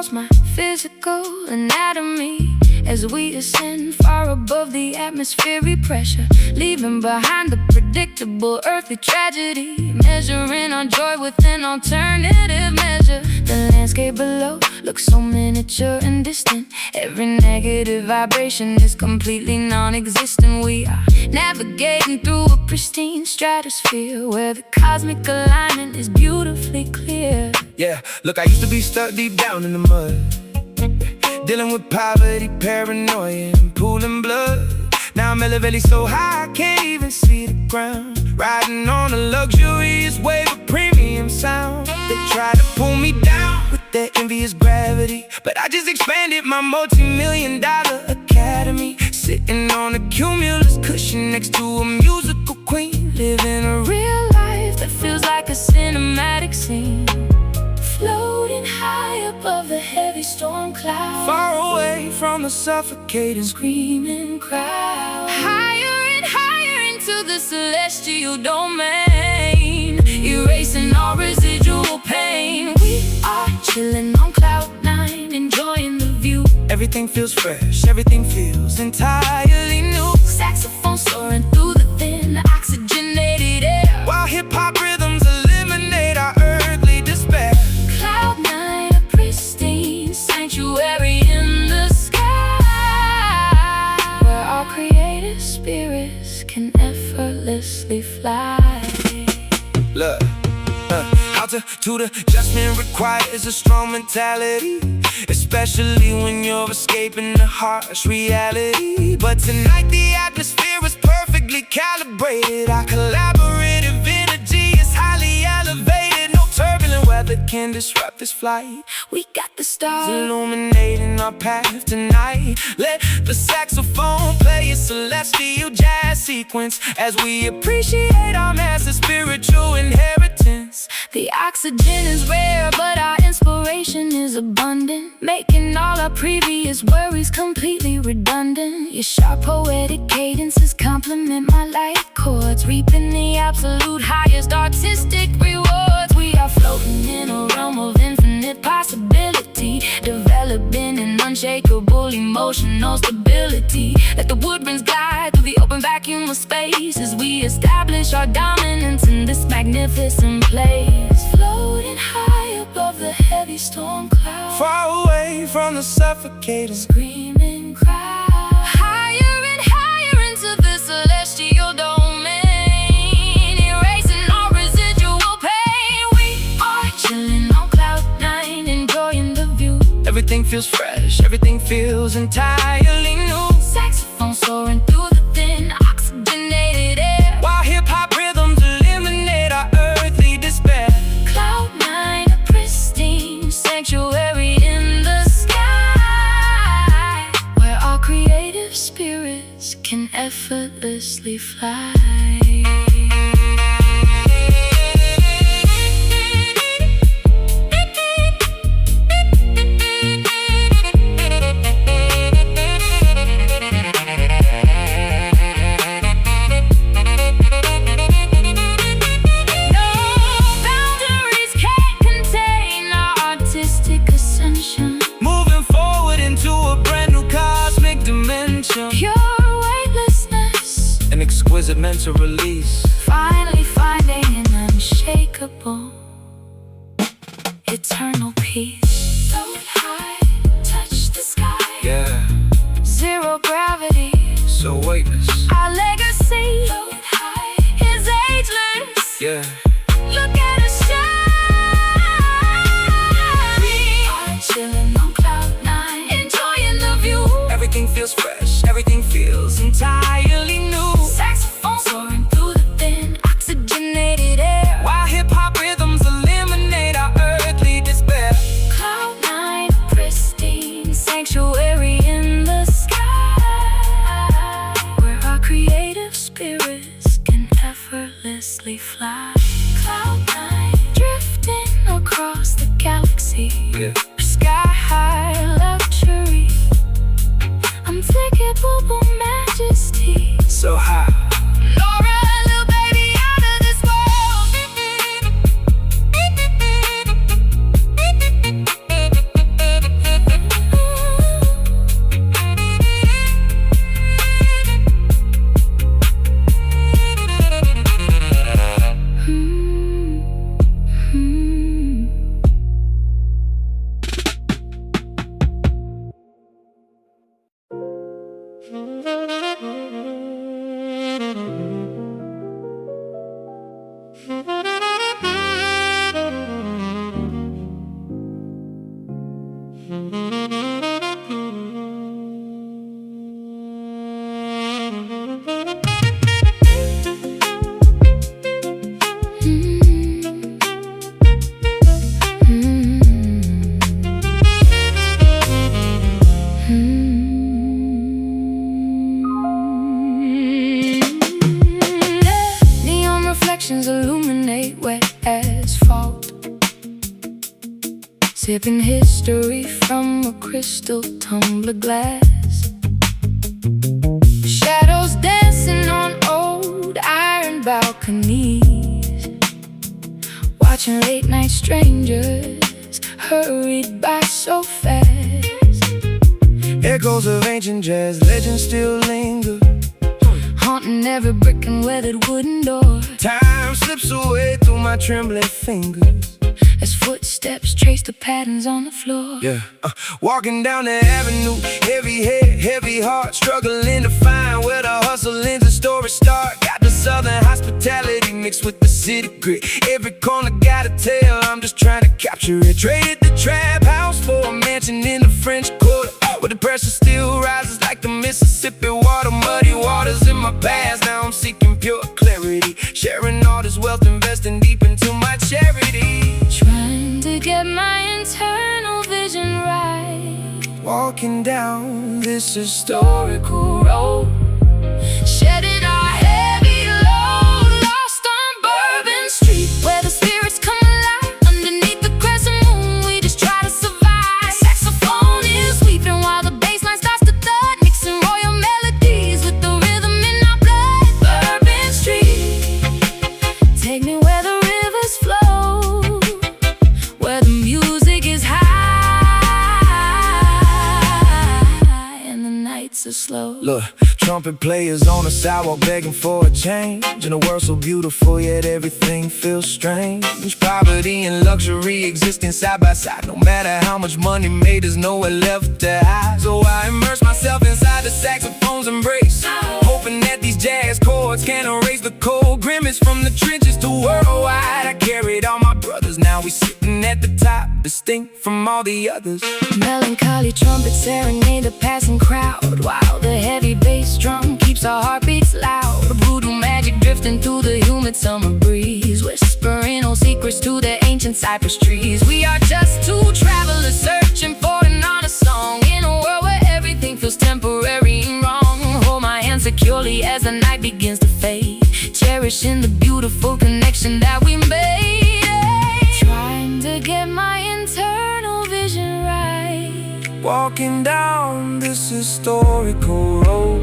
Speaker 1: controls my physical anatomy as we ascend far above the atmospheric pressure, leaving behind the predictable earthly tragedy, measuring our joy with an alternative measure. The landscape below looks so miniature and distant. Every negative vibration is completely non-existent. We are navigating through a pristine stratosphere where the cosmic alignment is beautifully clear.
Speaker 2: Yeah, look, I used to be stuck deep down in the mud, dealing with poverty, paranoia, and pooling blood. Now I'm elevated so high I can't even see the ground, riding on a luxurious wave of premium sound. They try to pull me down with their envious gravity, but I just expanded my multi-million-dollar academy, sitting on a cumulus cushion next to a musical queen, living a real life that feels like a cinematic scene, floating high above the heavy storm clouds, far away from the suffocating screaming crowd, higher and higher into the celestial domain, erasing all residual pain. We are chilling on cloud nine, enjoying the view. Everything feels fresh, everything feels entirely new. Saxophone soaring through the thin oxygenated air, while hip-hop rhythms eliminate our earthly despair. Cloud nine, a pristine sanctuary in the sky, where our creative spirits can effortlessly fly. Look, altitude adjustment requires a strong mentality, especially when you're escaping the harsh reality. But tonight the atmosphere is perfectly calibrated. Our collaborative energy is highly elevated. No turbulent weather can disrupt this flight. We got the stars illuminating our path tonight. Let the saxophone play a celestial jazz sequence as we appreciate our massive spiritual inheritance. The oxygen is rare, but our inspiration is abundant, making all our previous worries completely redundant. Your sharp poetic cadences complement my light chords, reaping the absolute highest artistic rewards. We are floating in a realm of infinite possibility, developing an unshakable emotional stability. Let the woodwinds glide through the open vacuum of space as we establish our dominance in this magnificent place, floating high above the heavy storm clouds, far away from the suffocating screaming crowd, higher and higher into the celestial domain, erasing all residual pain. We are chilling on cloud nine, enjoying the view. Everything feels fresh, everything feels entirely new. Saxophone soaring through the thin oxygenated air, while hip-hop rhythms eliminate our earthly despair. Cloud nine, a pristine sanctuary in the sky, where our creative spirits can effortlessly fly. Pure weightlessness, an exquisite mental release, finally finding an unshakable, eternal peace. Float high, touch the sky. Yeah. Zero gravity, so weightless. Our legacy, float high, is ageless. Yeah. Look at us shine. We are chilling on cloud nine, enjoying the view. Everything feels fresh, everything feels entirely new. Saxophone soaring through the thin oxygenated air, while hip-hop rhythms eliminate our earthly despair.
Speaker 1: Neon reflections illuminate wet asphalt, sipping history from a crystal tumbler glass. Shadows dancing on old iron balconies, watching late night strangers hurried by so fast.
Speaker 2: Echoes of ancient jazz, legends still linger,
Speaker 1: haunting every brick and weathered wooden door.
Speaker 2: Time slips away through my trembling fingers
Speaker 1: as footsteps trace the patterns on the floor.
Speaker 2: Walking down the avenue, heavy head, heavy heart, struggling to find where the hustle ends and story start. Got the southern hospitality mixed with the city grit. Every corner got a tale, I'm just trying to capture it. Traded the trap house for a mansion in the French Quarter, where the pressure still rises like the Mississippi water. Muddy waters in my past, now I'm seeking pure clarity. Sharing all this wealth, investing deep into my charity.
Speaker 1: Trying to get my internal vision right,
Speaker 2: Walking down this
Speaker 1: historical road, shedding our heavy load. Lost on Bourbon Street, where the spirits come alive. Underneath the crescent moon, we just try to survive. Saxophone is weeping while the bass line starts to thud, mixing royal melodies with the rhythm in our blood. Bourbon Street, take me where the rivers flow, where the music is high and the nights are slow.
Speaker 2: Look, trumpet players on the sidewalk begging for a change, in a world so beautiful yet everything feels strange. Poverty and luxury existing side by side. No matter how much money made, there's nowhere left to hide. So I immerse myself inside the saxophone's embrace, hoping that these jazz chords can erase the cold grimace from the trenches to worldwide. I carried all my brothers, now we sitting at the top, distinct from all the others.
Speaker 1: Melancholy trumpets serenade the passing crowd, while the heavy bass drum keeps our heartbeats loud. Voodoo magic drifting through the humid summer breeze, whispering old secrets to the ancient cypress trees. We are just two travelers searching for an honest song, in a world where everything feels temporary and wrong. Hold my hand securely as the night begins to fade, cherishing the beautiful connection that we made. Trying to get my internal vision right,
Speaker 2: Walking down this historical road,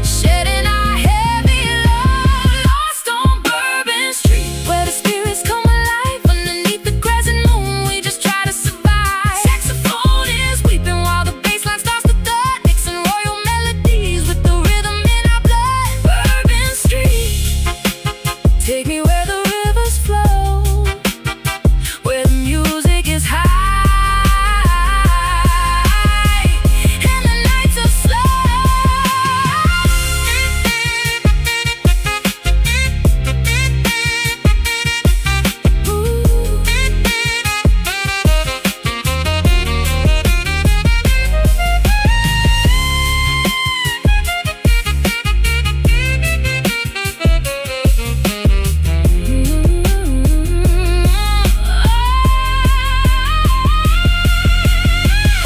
Speaker 1: shedding our heavy load. Lost on Bourbon Street, where the spirits come alive. Underneath the crescent moon, we just try to survive. Saxophone is weeping while the bass line starts to thud, mixing royal melodies with the rhythm in our blood. Bourbon Street, take me where the rivers flow, where the music is high and the nights are slow.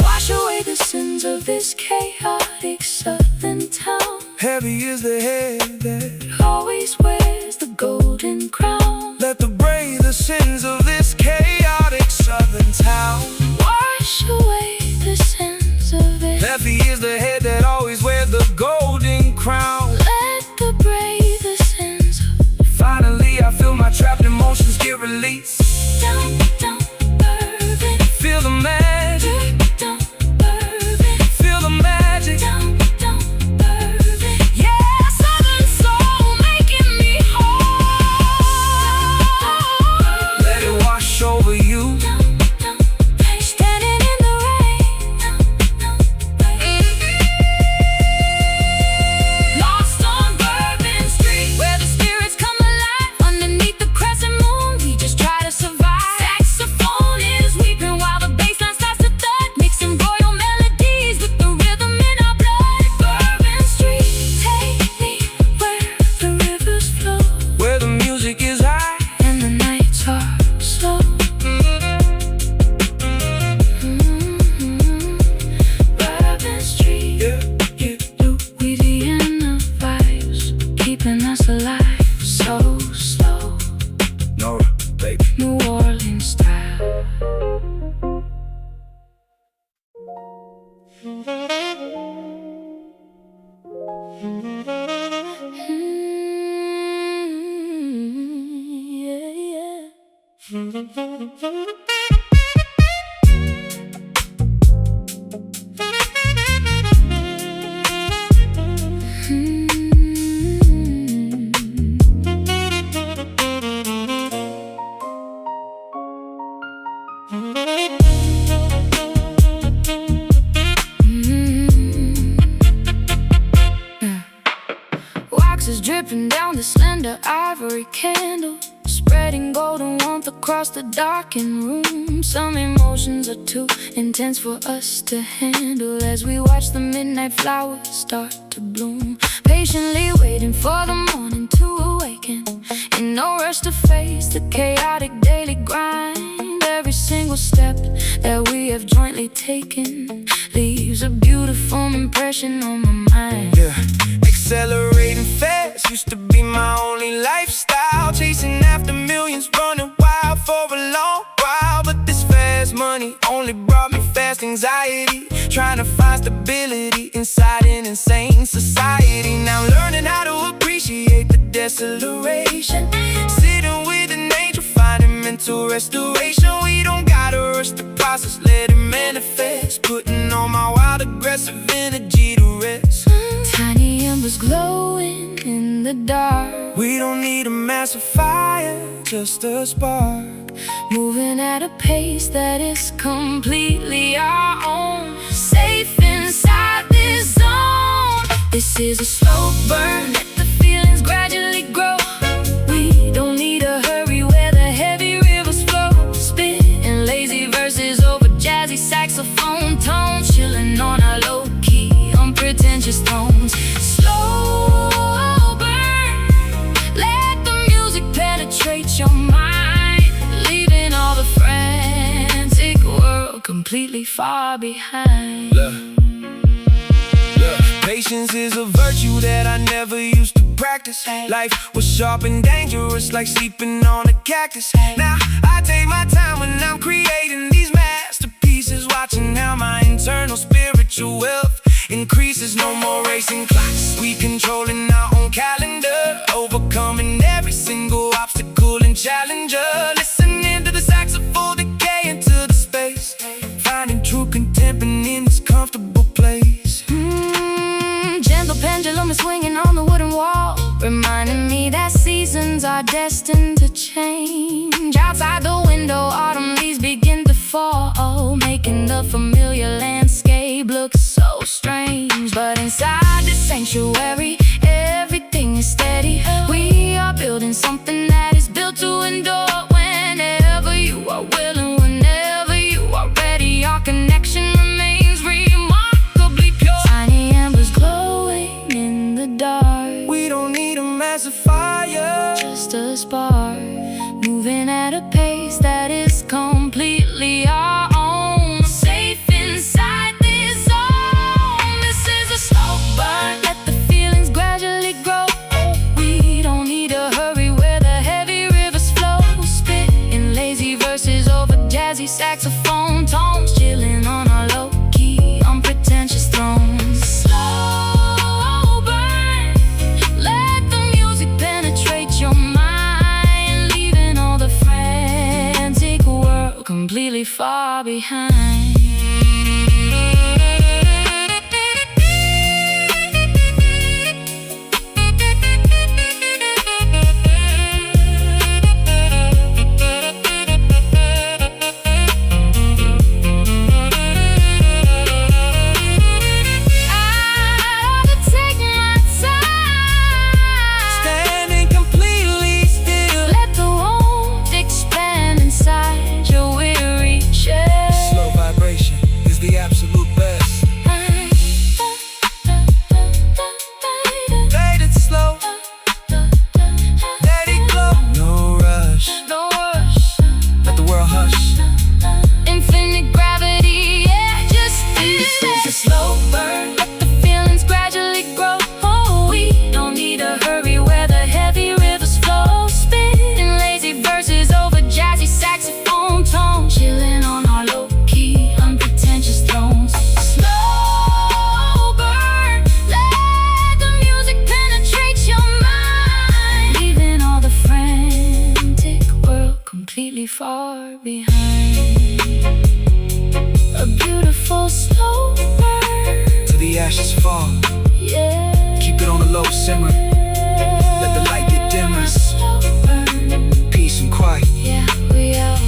Speaker 1: Wash away the sins of this chaotic southern town,
Speaker 2: heavy is the head that
Speaker 1: always wears the golden crown.
Speaker 2: let the brave the sins of this chaotic southern town.
Speaker 1: Wash away the sins of it,
Speaker 2: Heavy is the head that always wears the golden crown.
Speaker 1: let the brave the sins of
Speaker 2: Finally I feel my trapped emotions get released.
Speaker 1: down, down, Bourbon,
Speaker 2: Feel the magic,
Speaker 1: down, Bourbon,
Speaker 2: feel the magic.
Speaker 1: down, down, Bourbon. Yeah, southern soul making me whole.
Speaker 2: Let it wash over you.
Speaker 1: Down, down, standing in the rain. Down, down, lost on Bourbon Street, where the spirits come alive. Underneath the crescent moon, we just try to Yeah, yeah. Wax is dripping down the slender ivory candle, spreading golden warmth across the darkened room. Some emotions are too intense for us to handle as we watch the midnight flowers start to bloom. Patiently waiting for the morning to awaken, in no rush to face the chaotic daily grind. Every single step that we have jointly taken leaves a beautiful impression on my mind.
Speaker 2: Yeah, accelerating fast used to be my only lifestyle, chasing after millions, running wild for a long while. But this fast money only brought me fast anxiety, trying to find stability inside an insane society. Now learning how to appreciate the deceleration, sitting with an angel, finding mental restoration. We don't gotta rush the process, let it manifest, putting all my wild aggressive energy to rest.
Speaker 1: Tiny embers glowing in the dark,
Speaker 2: We don't need a massive fire, just a spark,
Speaker 1: moving at a pace that is completely our own. Safe inside this zone. This is a slow burn, let the feelings gradually grow. We don't need a hurry where the heavy rivers flow, spitting lazy verses over jazzy saxophone tones, chilling on our low-key, unpretentious tones. Slow burn, let the music penetrate your mind, leaving all the frantic world completely far behind.
Speaker 2: Patience is a virtue that I never used to practice. Life was sharp and dangerous, like sleeping on a cactus. Now I take my time when I'm creating these masterpieces, watching how my internal spiritual wealth increases. No more racing clocks, we controlling our own calendar, overcoming every single obstacle and challenger. Listening to the saxophone decay into the space, finding true contentment in this comfortable place.
Speaker 1: Gentle pendulum is swinging on the wooden wall, reminding me that seasons are destined to change. Outside the window, autumn leaves begin to fall, making the familiar landscape look so strange. But inside this sanctuary, everything is steady. We are building something that is built to endure. Whenever you are willing, whenever you are ready, our connection remains remarkably pure. Tiny embers glowing in the dark,
Speaker 2: We don't need a massive fire,
Speaker 1: just a spark, moving at a pace that is completely our own. Safe inside this zone. This is a slow burn, let the feelings gradually grow. We don't need a hurry where the heavy rivers flow, spitting lazy verses over jazzy saxophone tones, chilling on our low-key, unpretentious thrones. Slow burn, let the music penetrate your mind, leaving all the frantic
Speaker 2: ashes fall.
Speaker 1: Yeah.
Speaker 2: Keep it on the low simmer. Let the light get dimmer. Peace and quiet.
Speaker 1: Yeah, we are.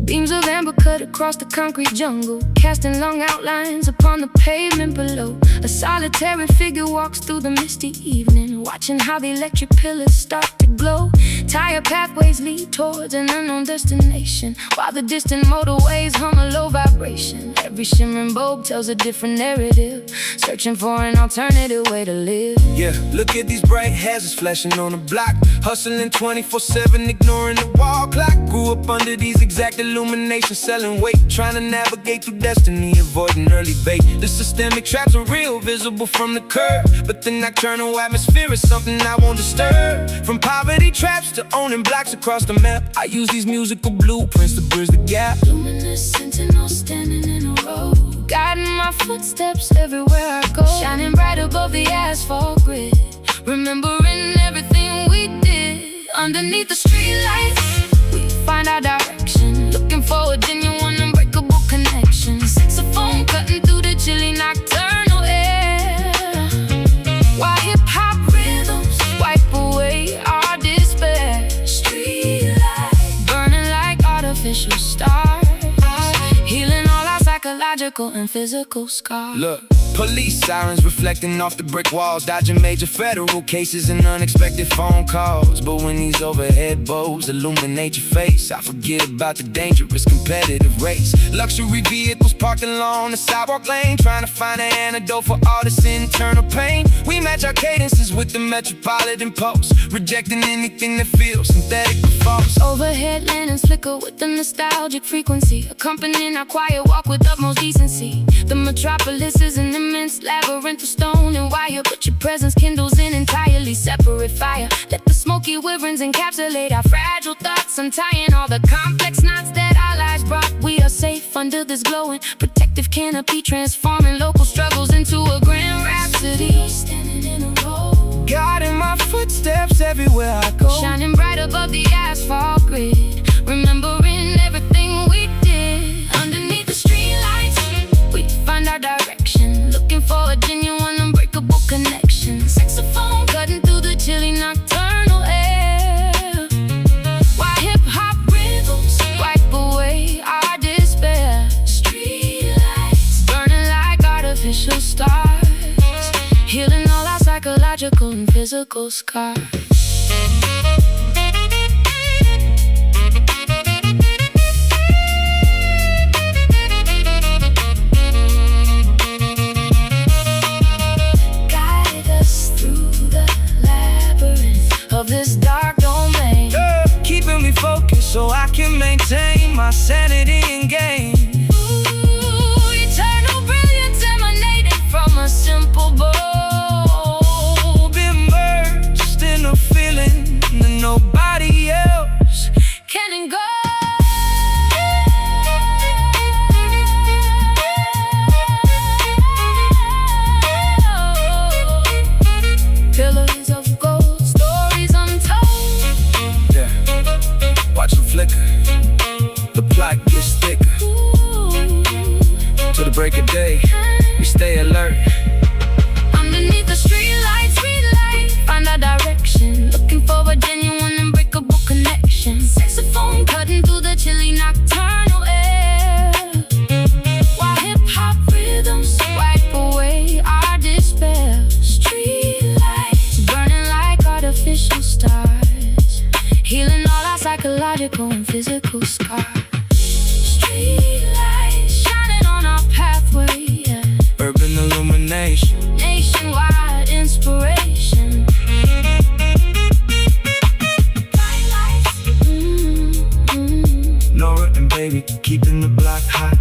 Speaker 1: Beams of amber cut across the concrete jungle, casting long outlines upon the pavement below. A solitary figure walks through the misty evening, watching how the electric pillars start to glow. Tired pathways lead towards an unknown destination, while the distant motorways hum a low vibration. Every shimmering bulb tells a different narrative, searching for an alternative way to live.
Speaker 2: Yeah, look at these bright hazards flashing on the block, hustling 24/7, ignoring the wall clock. Grew up under these exact illuminations, selling weight, trying to navigate through destiny, avoiding early bait. The systemic traps are real, visible from the curb, but the nocturnal atmosphere is something I won't disturb. From poverty traps to owning blocks across the map, I use these musical blueprints to bridge the gap.
Speaker 1: Luminous sentinels standing in a row, guiding my footsteps everywhere I go. Shining bright above the asphalt grid, remembering everything we did. Underneath the streetlights, we find our direction, looking for a genuine, unbreakable connection. Saxophone cutting through the chilly nocturnal air, while hip-hop rhythms wipe away our despair. Streetlights burning like artificial stars, healing all our psychological and physical scars.
Speaker 2: Look, police sirens reflecting off the brick walls, dodging major federal cases and unexpected phone calls. But when these overhead bulbs illuminate your face, I forget about the dangerous competitive race. Luxury vehicles parked along the sidewalk lane, trying to find an antidote for all this internal pain. We match our cadences with the Metropolitan pulse, rejecting anything that feels synthetic or false.
Speaker 1: Overhead lanterns flicker with the nostalgic frequency, accompanying our quiet walk with utmost decency. The metropolis is an immense labyrinth of stone and wire, but your presence kindles an entirely separate fire. Let the smoky wyverns encapsulate our fragile thoughts, untying all the complex knots that our lives brought. We are safe under this glowing protective canopy, transforming local struggles into a grand rhapsody. Standing in a row,
Speaker 2: guiding my footsteps everywhere I go.
Speaker 1: shining bright above the asphalt grid, remembering everything we did. Underneath the streetlights, we find our direction, looking for a genuine, unbreakable connection. Saxophone cutting through the chilly nocturnal air, while hip-hop rhythms wipe away our despair. Streetlights burning like artificial stars, healing all our psychological and physical scars. Of this dark domain,
Speaker 2: Yeah, keeping me focused so I can maintain my sanity and gain.
Speaker 1: ooh, eternal brilliance emanating from a simple bulb,
Speaker 2: Immersed in a feeling that nobody else
Speaker 1: can engulf. Pillars of gold, stories untold.
Speaker 2: Yeah, watch them flicker. The plot gets thicker.
Speaker 1: Ooh,
Speaker 2: Till the break of day, we stay alert.
Speaker 1: underneath the streetlights, find our direction, looking for a genuine, unbreakable connection. Saxophone cutting through the chilly nocturnal air, while hip-hop rhythms wipe away our despair. Streetlights burning like artificial stars, healing all our psychological and physical scars. Street lights shining on our pathway, yeah.
Speaker 2: Urban illumination,
Speaker 1: Nationwide inspiration. Bright lights,
Speaker 2: Norah and baby keeping the block hot.